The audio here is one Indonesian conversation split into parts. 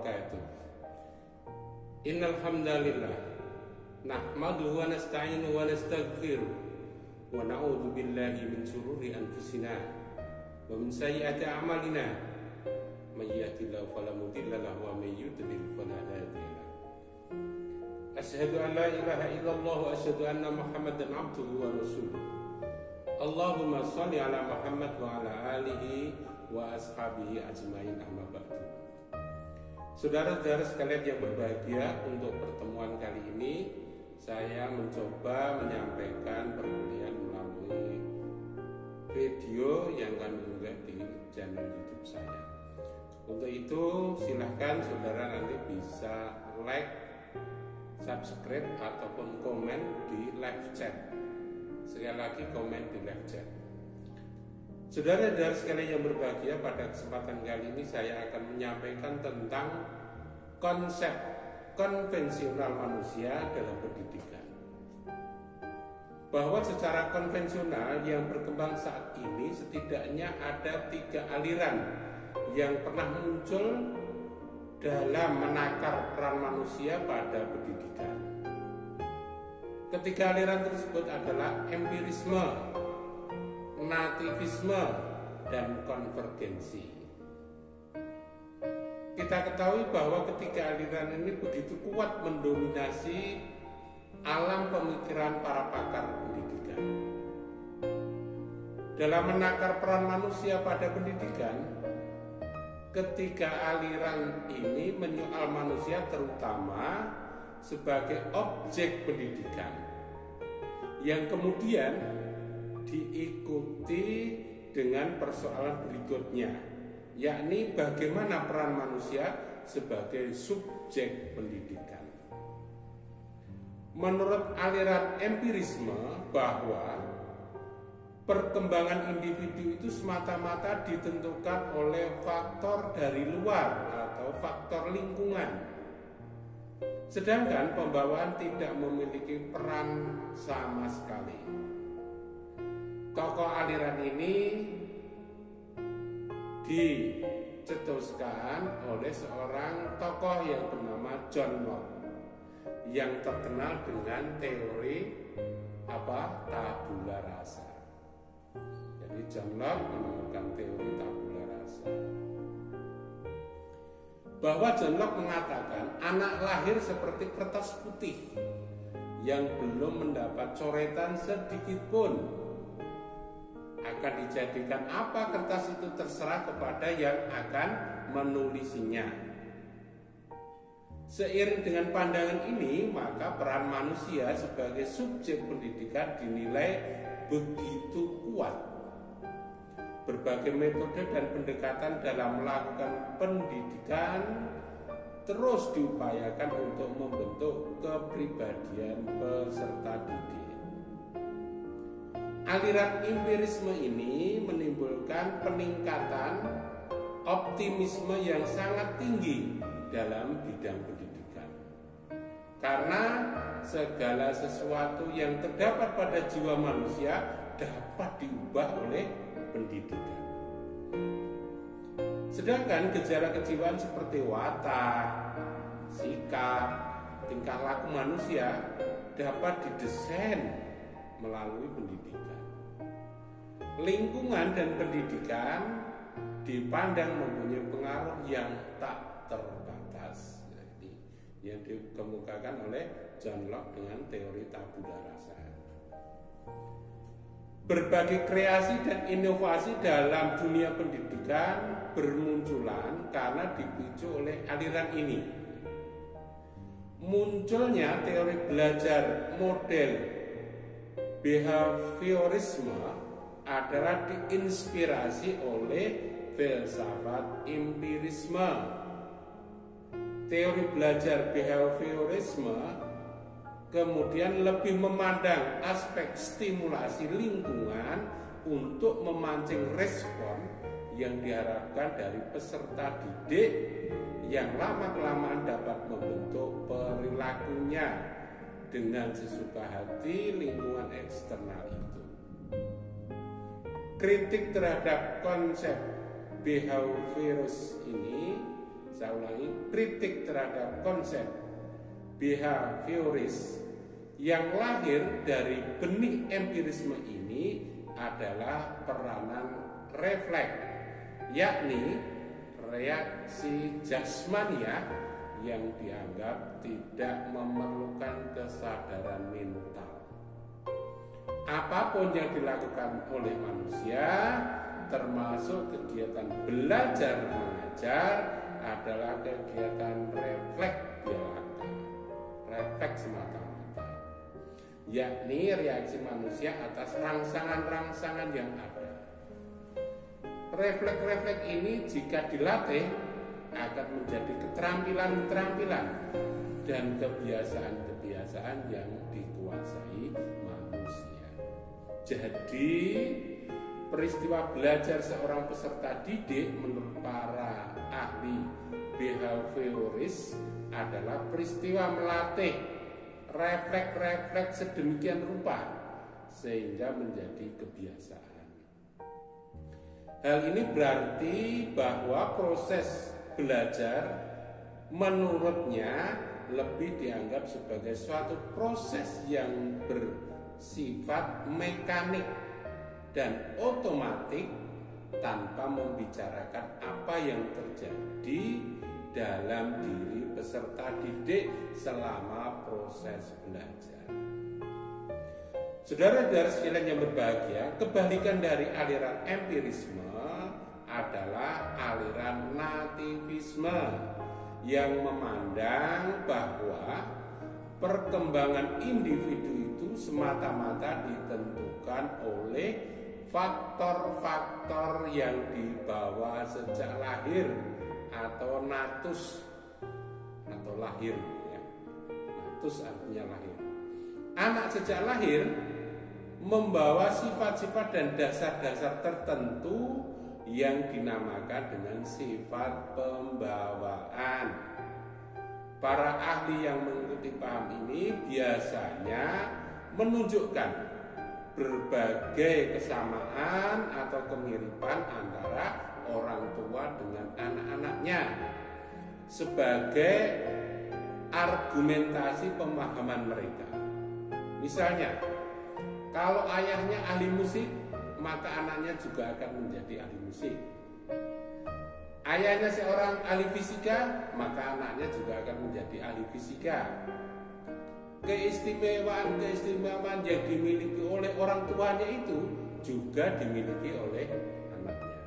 wabarakatuh. Innal hamdalillah nahmaduhu wa nasta'inuhu wa nastaghfiruh wa na'udzu billahi min shururi anfusina wa min sayyiati a'malina may yahdihillahu fala mudilla lahu wa may yudlil fala hadiya lahu. Asyhadu an la ilaha illallah wa asyhadu anna Muhammadan abduhu wa rasuluh. Allahumma shalli ala Muhammad wa ala alihi wa ashabihi ajmain, amma ba'du. Saudara-saudara sekalian yang berbahagia, untuk pertemuan kali ini saya mencoba menyampaikan perkuliahan melalui video yang kami unggah di channel YouTube saya. Untuk itu silahkan saudara nanti bisa like, subscribe ataupun komen di live chat. Sekali lagi, komen di live chat. Saudara-saudara sekalian yang berbahagia, pada kesempatan kali ini saya akan menyampaikan tentang konsep konvensional manusia dalam pendidikan. Bahwa secara konvensional yang berkembang saat ini setidaknya ada 3 aliran yang pernah muncul dalam menakar peran manusia pada pendidikan. Ketiga aliran tersebut adalah empirisme, nativisme, dan konvergensi. Kita ketahui bahwa ketiga aliran ini begitu kuat mendominasi alam pemikiran para pakar pendidikan. Dalam menakar peran manusia pada pendidikan, ketiga aliran ini menyoal manusia terutama sebagai objek pendidikan, yang kemudian diikuti dengan persoalan berikutnya, yakni bagaimana peran manusia sebagai subjek pendidikan. Menurut aliran empirisme, bahwa perkembangan individu itu semata-mata ditentukan oleh faktor dari luar atau faktor lingkungan, sedangkan pembawaan tidak memiliki peran sama sekali. Tokoh aliran ini dicetuskan oleh seorang tokoh yang bernama John Locke, yang terkenal dengan teori tabula rasa. Jadi John Locke menemukan teori tabula rasa, bahwa John Locke mengatakan anak lahir seperti kertas putih yang belum mendapat coretan sedikit pun. Akan dijadikan apa kertas itu terserah kepada yang akan menulisinya. Seiring dengan pandangan ini, maka peran manusia sebagai subjek pendidikan dinilai begitu kuat. Berbagai metode dan pendekatan dalam melakukan pendidikan terus diupayakan untuk membentuk kepribadian peserta didik. Aliran empirisme ini menimbulkan peningkatan optimisme yang sangat tinggi dalam bidang pendidikan, karena segala sesuatu yang terdapat pada jiwa manusia dapat diubah oleh pendidikan. Sedangkan gejala kejiwaan seperti watak, sikap, tingkah laku manusia dapat didesain melalui pendidikan. Lingkungan dan pendidikan dipandang mempunyai pengaruh yang tak terbatas. Jadi, yang dikemukakan oleh John Locke dengan teori tabula rasa. Berbagai kreasi dan inovasi dalam dunia pendidikan bermunculan karena dipicu oleh aliran ini. Munculnya teori belajar model behaviorisme adalah diinspirasi oleh filsafat empirisme. Teori belajar behaviorisme kemudian lebih memandang aspek stimulasi lingkungan untuk memancing respon yang diharapkan dari peserta didik, yang lama-kelamaan dapat membentuk perilakunya dengan sesuka hati lingkungan eksternal itu. Kritik terhadap konsep behavioris ini saya ulangi, kritik terhadap konsep behavioris yang lahir dari benih empirisme ini adalah peranan refleks, yakni reaksi jasmania yang dianggap tidak memerlukan kesadaran mental. Apapun yang dilakukan oleh manusia, termasuk kegiatan belajar mengajar, adalah kegiatan refleks belaka, refleks semata-mata, yakni reaksi manusia atas rangsangan-rangsangan yang ada. Refleks-refleks ini jika dilatih akan menjadi keterampilan-keterampilan dan kebiasaan-kebiasaan yang dikuasai manusia. Jadi peristiwa belajar seorang peserta didik menurut para ahli behavioris adalah peristiwa melatih refleks-refleks sedemikian rupa sehingga menjadi kebiasaan. Hal ini berarti bahwa proses belajar menurutnya lebih dianggap sebagai suatu proses yang bersifat mekanik dan otomatik tanpa membicarakan apa yang terjadi dalam diri peserta didik selama proses belajar. Saudara-saudara sekalian yang berbahagia, kebalikan dari aliran empirisme adalah aliran nativisme yang memandang bahwa perkembangan individu itu semata-mata ditentukan oleh faktor-faktor yang dibawa sejak lahir atau natus atau lahir ya. Natus artinya lahir. Anak sejak lahir membawa sifat-sifat dan dasar-dasar tertentu yang dinamakan dengan sifat pembawaan. Para ahli yang mengikuti paham ini biasanya menunjukkan berbagai kesamaan atau kemiripan antara orang tua dengan anak-anaknya sebagai argumentasi pemahaman mereka. Misalnya, kalau ayahnya ahli musik, maka anaknya juga akan menjadi ahli musik. Ayahnya seorang ahli fisika, maka anaknya juga akan menjadi ahli fisika. Keistimewaan-keistimewaan yang dimiliki oleh orang tuanya itu juga dimiliki oleh anaknya.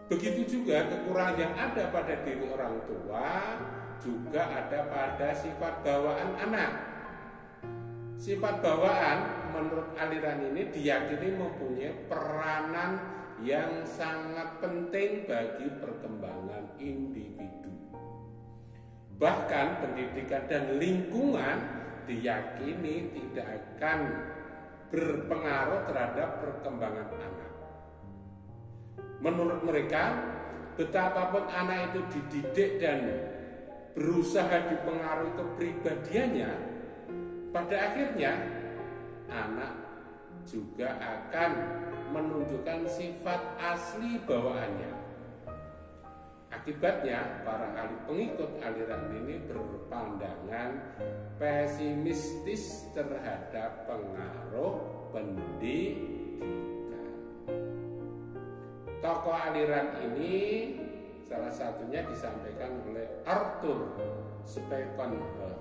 Begitu juga kekurangan yang ada pada diri orang tua juga ada pada sifat bawaan anak. Sifat bawaan menurut aliran ini diyakini mempunyai peranan yang sangat penting bagi perkembangan individu. Bahkan pendidikan dan lingkungan diyakini tidak akan berpengaruh terhadap perkembangan anak. Menurut mereka, betapapun anak itu dididik dan berusaha dipengaruhi kepribadiannya, pada akhirnya anak juga akan menunjukkan sifat asli bawaannya. Akibatnya, para ahli pengikut aliran ini berpandangan pesimistis terhadap pengaruh pendidikan. Tokoh aliran ini salah satunya disampaikan oleh Arthur Schopenhauer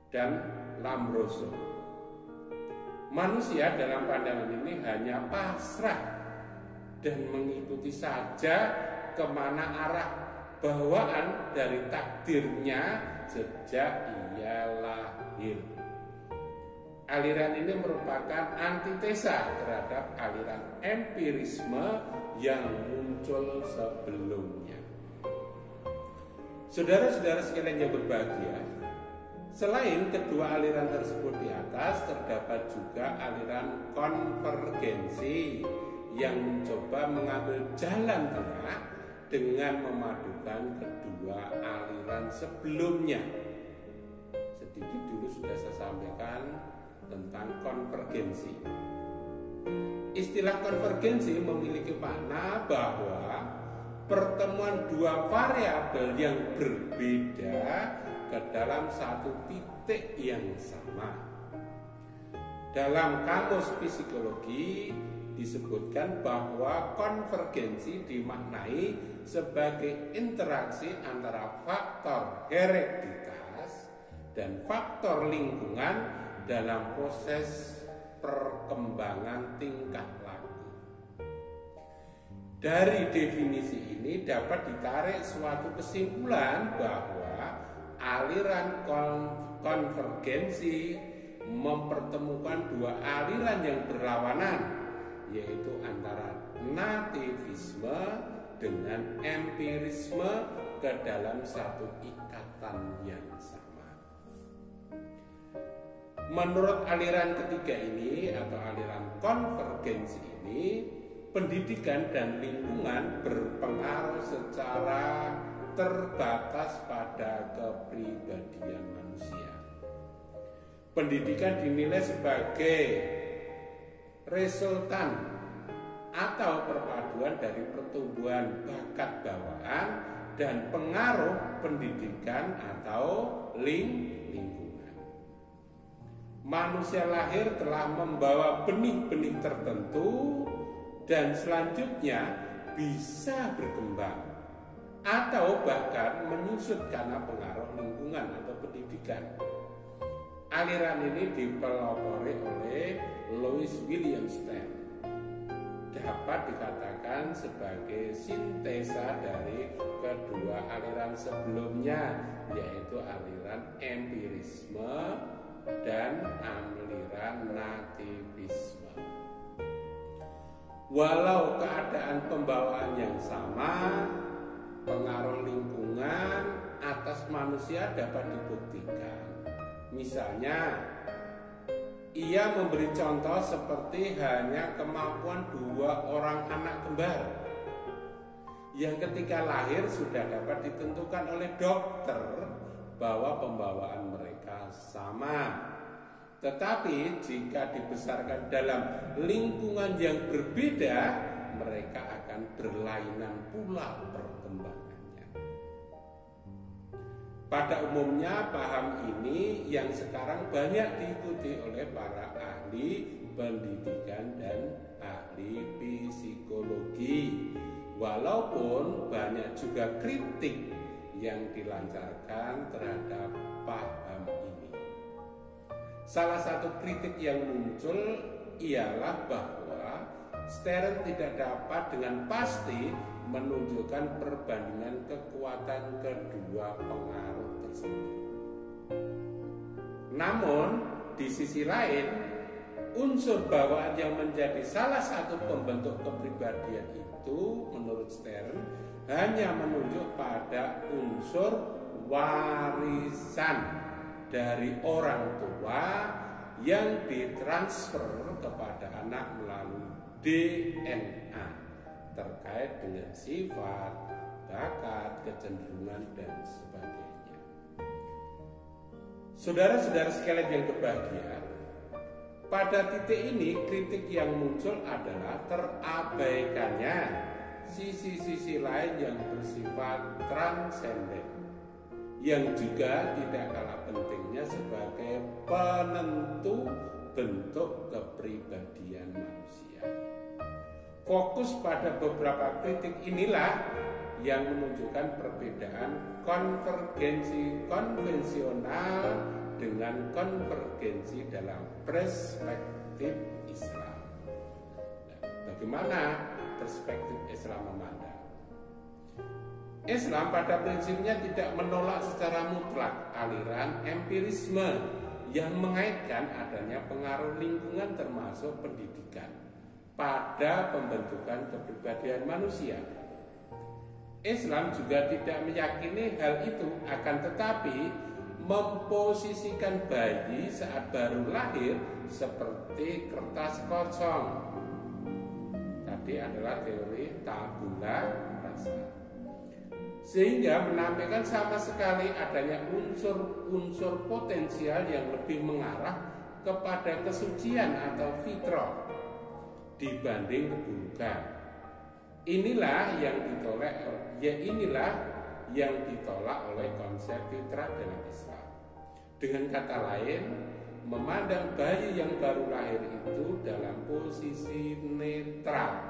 dan Lombroso. Manusia dalam pandangan ini hanya pasrah dan mengikuti saja kemana arah bawaan dari takdirnya sejak ia lahir. Aliran ini merupakan antitesa terhadap aliran empirisme yang muncul sebelumnya. Saudara-saudara sekalian yang berbahagia, selain kedua aliran tersebut di atas, terdapat juga aliran konvergensi yang mencoba mengambil jalan tengah dengan memadukan kedua aliran sebelumnya. Sedikit dulu sudah saya sampaikan tentang konvergensi. Istilah konvergensi memiliki makna bahwa pertemuan dua variabel yang berbeda ke dalam satu titik yang sama. Dalam kamus psikologi disebutkan bahwa konvergensi dimaknai sebagai interaksi antara faktor hereditas dan faktor lingkungan dalam proses perkembangan tingkah laku. Dari definisi ini dapat ditarik suatu kesimpulan bahwa aliran konvergensi mempertemukan dua aliran yang berlawanan, yaitu antara nativisme dengan empirisme ke dalam satu ikatan yang sama. Menurut aliran ketiga ini atau aliran konvergensi ini, pendidikan dan lingkungan berpengaruh secara terbatas pada kepribadian manusia. Pendidikan dinilai sebagai resultan atau perpaduan dari pertumbuhan bakat bawaan dan pengaruh pendidikan atau lingkungan. Manusia lahir telah membawa benih-benih tertentu dan selanjutnya bisa berkembang atau bahkan menyusut karena pengaruh lingkungan atau pendidikan. Aliran ini dipelopori oleh Louis William Stein. Dapat dikatakan sebagai sintesa dari kedua aliran sebelumnya, yaitu aliran empirisme dan aliran nativisme. Walau keadaan pembawaan yang sama, pengaruh lingkungan atas manusia dapat dibuktikan. Misalnya, ia memberi contoh seperti hanya kemampuan dua orang anak kembar yang ketika lahir sudah dapat ditentukan oleh dokter bahwa pembawaan mereka sama. Tetapi jika dibesarkan dalam lingkungan yang berbeda, mereka akan berlainan pula perkembangannya. Pada umumnya paham ini yang sekarang banyak diikuti oleh para ahli pendidikan dan ahli psikologi. Walaupun banyak juga kritik yang dilancarkan terhadap paham ini. Salah satu kritik yang muncul ialah bahwa Stern tidak dapat dengan pasti menunjukkan perbandingan kekuatan kedua pengaruh tersebut. Namun, di sisi lain, unsur bawaan yang menjadi salah satu pembentuk kepribadian itu, menurut Stern, hanya menunjuk pada unsur warisan dari orang tua yang ditransfer kepada anak melalui DNA terkait dengan sifat, bakat, kecenderungan, dan sebagainya. Saudara-saudara sekalian yang berbahagia, pada titik ini kritik yang muncul adalah terabaikannya sisi-sisi lain yang bersifat transenden, yang juga tidak kalah pentingnya sebagai penentu bentuk kepribadian manusia. Fokus pada beberapa kritik inilah yang menunjukkan perbedaan konvergensi konvensional dengan konvergensi dalam perspektif Islam. Nah, bagaimana perspektif Islam memandang? Islam pada prinsipnya tidak menolak secara mutlak aliran empirisme yang mengaitkan adanya pengaruh lingkungan termasuk pendidikan pada pembentukan kepribadian manusia. Islam juga tidak meyakini hal itu, akan tetapi memposisikan bayi saat baru lahir seperti kertas kosong. Tadi adalah teori tabula rasa. Sehingga menampilkan sama sekali adanya unsur-unsur potensial yang lebih mengarah kepada kesucian atau fitrah dibanding keburukan. Inilah yang ditolak oleh konsep fitrah dalam Islam. Dengan kata lain, memandang bayi yang baru lahir itu dalam posisi netral,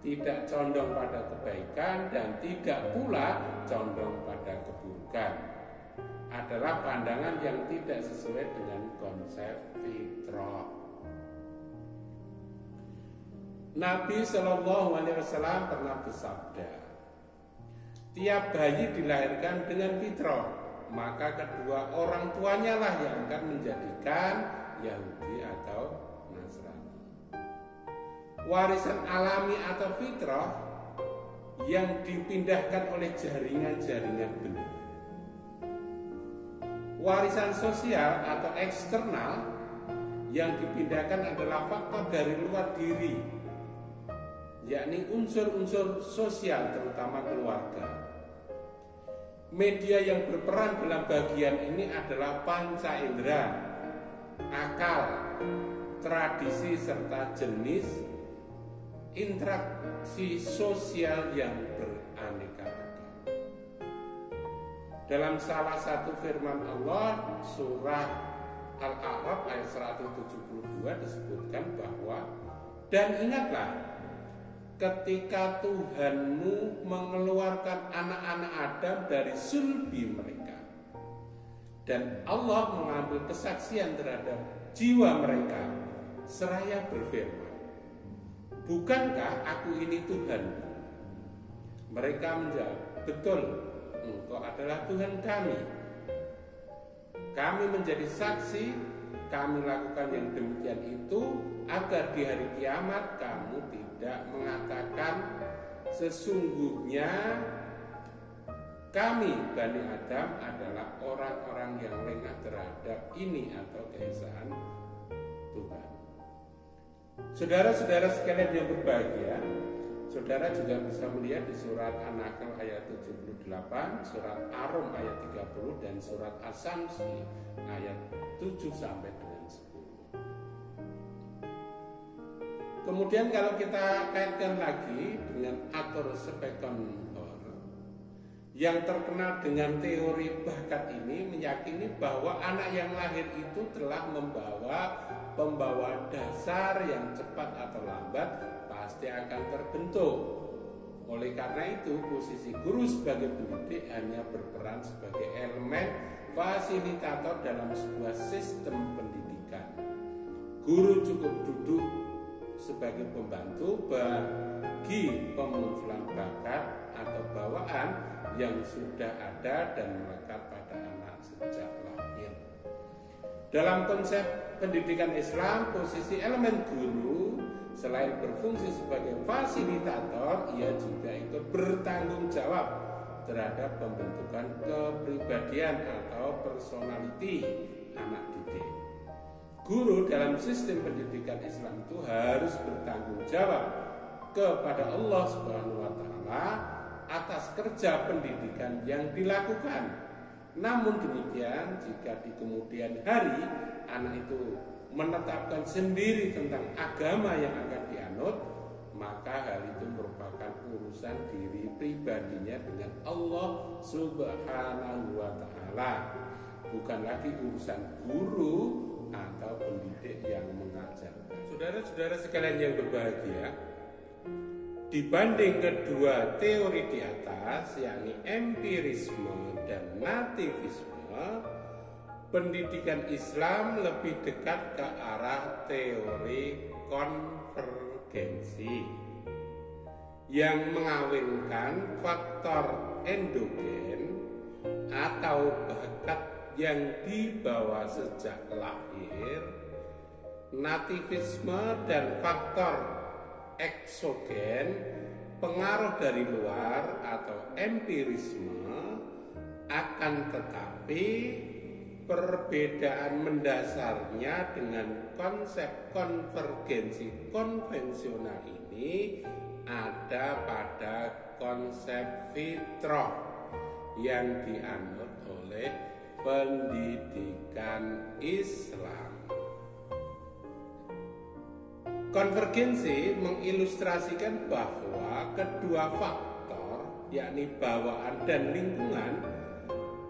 tidak condong pada kebaikan dan tidak pula condong pada keburukan, adalah pandangan yang tidak sesuai dengan konsep fitrah. Nabi Shallallahu Alaihi Wasallam pernah bersabda, tiap bayi dilahirkan dengan fitrah, maka kedua orang tuanya lah yang akan menjadikan Yahudi atau Nasrani. Warisan alami atau fitrah yang dipindahkan oleh jaringan-jaringan benih. Warisan sosial atau eksternal yang dipindahkan adalah faktor dari luar diri, yakni unsur-unsur sosial terutama keluarga. Media yang berperan dalam bagian ini adalah panca indera, akal, tradisi serta jenis interaksi sosial yang beraneka ragam. Dalam salah satu firman Allah surah Al-A'raf ayat 172 disebutkan bahwa, dan ingatlah ketika Tuhanmu mengeluarkan anak-anak Adam dari sulbi mereka, dan Allah mengambil kesaksian terhadap jiwa mereka seraya berfirman, bukankah aku ini Tuhanmu? Mereka menjawab, betul, Engkau adalah Tuhan kami. Kami menjadi saksi, kami lakukan yang demikian itu agar di hari kiamat kamu tidak mengatakan sesungguhnya kami Bani Adam adalah orang-orang yang lengah terhadap ini atau keesaan Tuhan. Saudara-saudara sekalian yang berbahagia, saudara juga bisa melihat di surat An-Nahl ayat 78, surat Ar-Rum ayat 30 dan surat As-Samsi ayat 7 sampai dengan 10. Kemudian kalau kita kaitkan lagi dengan Arthur Spiegelhauer yang terkenal dengan teori bakat ini, meyakini bahwa anak yang lahir itu telah membawa pembawaan dasar yang cepat atau lambat pasti akan terbentuk. Oleh karena itu, posisi guru sebagai pendidik hanya berperan sebagai elemen fasilitator dalam sebuah sistem pendidikan. Guru cukup duduk sebagai pembantu bagi pemunculan bakat atau bawaan yang sudah ada dan melekat pada anak sejak lahir. Dalam konsep pendidikan Islam, posisi elemen guru selain berfungsi sebagai fasilitator, ia juga ikut bertanggung jawab terhadap pembentukan kepribadian atau personality anak didik. Guru dalam sistem pendidikan Islam itu harus bertanggung jawab kepada Allah Subhanahu wa taala atas kerja pendidikan yang dilakukan. Namun demikian, jika di kemudian hari anak itu menetapkan sendiri tentang agama yang akan dianut, maka hal itu merupakan urusan diri pribadinya dengan Allah Subhanahu wa taala, bukan lagi urusan guru atau pendidik yang mengajarkan. Saudara-saudara sekalian yang berbahagia, dibanding kedua teori di atas, yakni empirisme dan nativisme, pendidikan Islam lebih dekat ke arah teori konvergensi yang mengawinkan faktor endogen atau bakat yang dibawa sejak lahir, nativisme dan faktor eksogen, pengaruh dari luar atau empirisme. Akan tetapi perbedaan mendasarnya dengan konsep konvergensi konvensional ini ada pada konsep fitrah yang dianut oleh pendidikan Islam. Konvergensi mengilustrasikan bahwa kedua faktor, yakni bawaan dan lingkungan,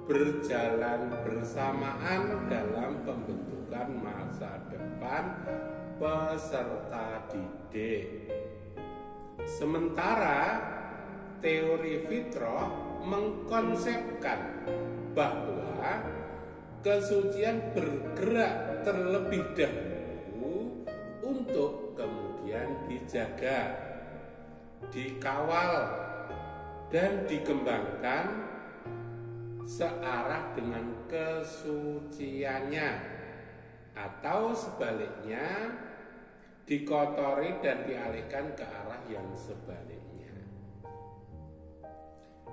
berjalan bersamaan dalam pembentukan masa depan peserta didik. Sementara teori fitrah mengkonsepkan bahwa kesucian bergerak terlebih dahulu untuk kemudian dijaga, dikawal, dan dikembangkan searah dengan kesuciannya, atau sebaliknya dikotori dan dialihkan ke arah yang sebaliknya.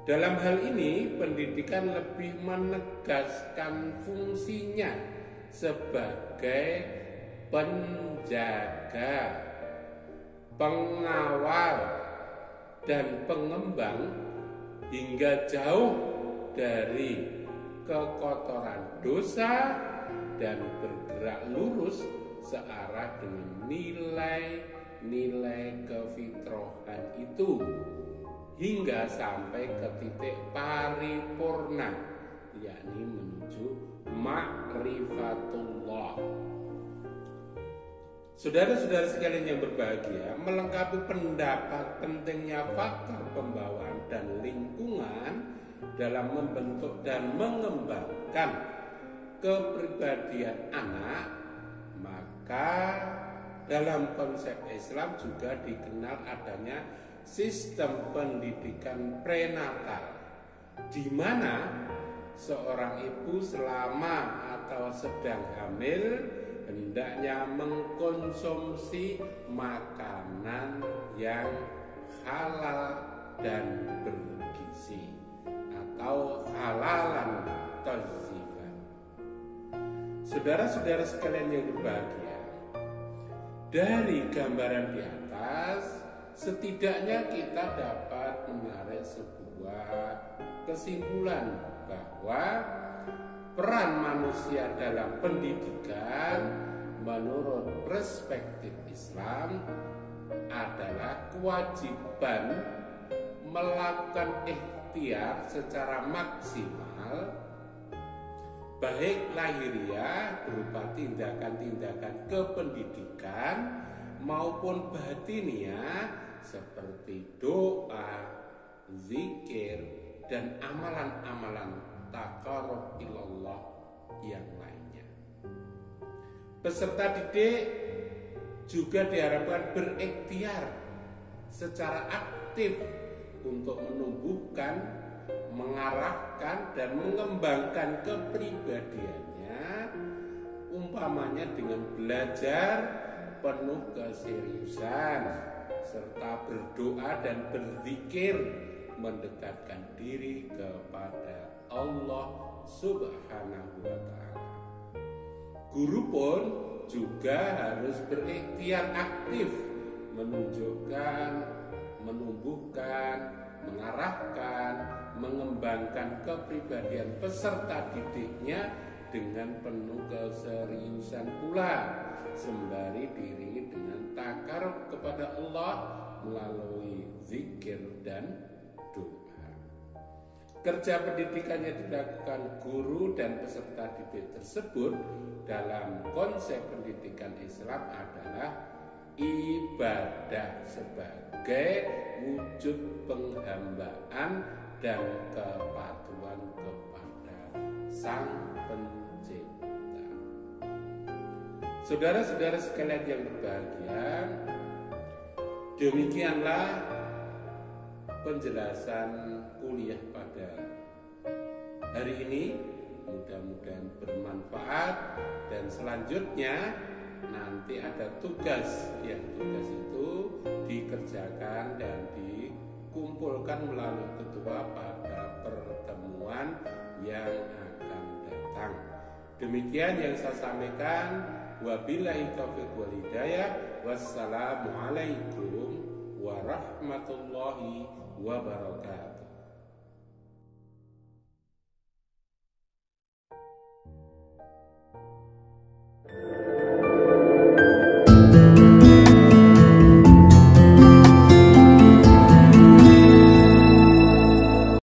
Dalam hal ini, pendidikan lebih menegaskan fungsinya sebagai penjaga, pengawal, dan pengembang hingga jauh dari kekotoran dosa dan bergerak lurus searah dengan nilai-nilai kefitrahan itu hingga sampai ke titik paripurna, yakni menuju ma'rifatullah. Saudara-saudara sekalian yang berbahagia, melengkapi pendapat pentingnya faktor pembawaan dan lingkungan dalam membentuk dan mengembangkan kepribadian anak, maka dalam konsep Islam juga dikenal adanya sistem pendidikan prenatal, di mana seorang ibu selama atau sedang hamil hendaknya mengkonsumsi makanan yang halal dan bergizi atau halalan thayyiban. Saudara-saudara sekalian yang berbahagia, dari gambaran di atas setidaknya kita dapat menarik sebuah kesimpulan bahwa peran manusia dalam pendidikan menurut perspektif Islam adalah kewajiban melakukan ikhtiar secara maksimal, baik lahiriah berupa tindakan-tindakan kependidikan maupun batiniah seperti doa, zikir, dan amalan-amalan taqarrub ilallah yang lainnya. Peserta didik juga diharapkan berikhtiar secara aktif untuk menumbuhkan, mengarahkan, dan mengembangkan kepribadiannya, umpamanya dengan belajar penuh keseriusan serta berdoa dan berzikir mendekatkan diri kepada Allah Subhanahu wa ta'ala. Guru pun juga harus berikhtiar aktif menunjukkan, menumbuhkan, mengarahkan, mengembangkan kepribadian peserta didiknya dengan penuh keseriusan pula, sembari diiringi dengan takarub kepada Allah melalui zikir dan doa. Kerja pendidikannya dilakukan guru dan peserta didik tersebut dalam konsep pendidikan Islam adalah ibadah sebagai wujud penghambaan dan kepatuhan kepada Sang Pencipta. Saudara-saudara sekalian yang berbahagia, demikianlah penjelasan kuliah pada hari ini. Mudah-mudahan bermanfaat, dan selanjutnya nanti ada tugas itu dikerjakan dan dikumpulkan melalui ketua pada pertemuan yang akan datang. Demikian yang saya sampaikan. Wabillahi taufiq wal hidayah. Wassalamualaikum warahmatullahi wabarakatuh.